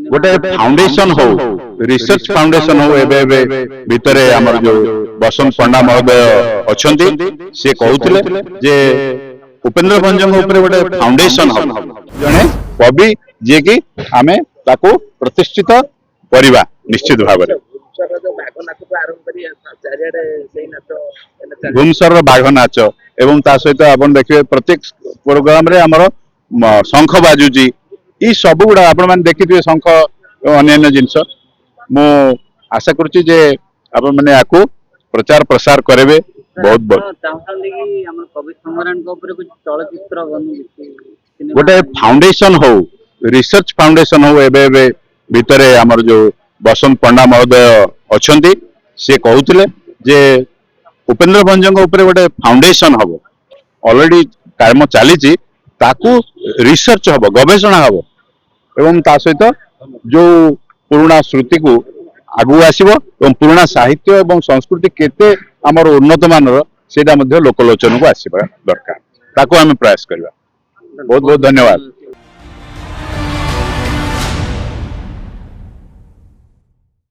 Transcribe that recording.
गोटे फाउंडेशन हो research foundation हो एबे एबे भितरे हमर जो बसंत पंडा महोदय अछंती से कहउथिले जे उपेंद्र भंजन ऊपर गोटे फाउंडेशन हो जने कवि जे कि आमे ताको प्रतिष्ठित करिबा निश्चित भाव में भूमसर बाघ नाच एवं ता सहित आपण देखिए प्रत्येक प्रोग्राम रे हमर शंख बाजुजी ई सब गुड़ा आपण माने देखिथिबे शंख अन्य जिनस मु आशा करूची जे आपण माने याकू प्रचार प्रसार करेबे बहुत गोटे फाउंडेशन हो रिसर्च फाउंडेशन हो एबे एबे भितरे हमर जो बसंत पंडा महोदय अछंती से कहउथिले जे उपेंद्र भंजन ऊपर गोटे फाउंडेशन हबो ऑलरेडी काम चली ताकू रिसर्च हबो गवेषणा हबो एवं ता सहित जो पुराना श्रुति को आगु आसीबो एवं पुराना साहित्य एवं संस्कृति केते हमर उन्नत मानर सेटा मध्ये लोकलोचन को आसीबा दरकार ताकू हम प्रयास करबा बहुत बहुत धन्यवाद।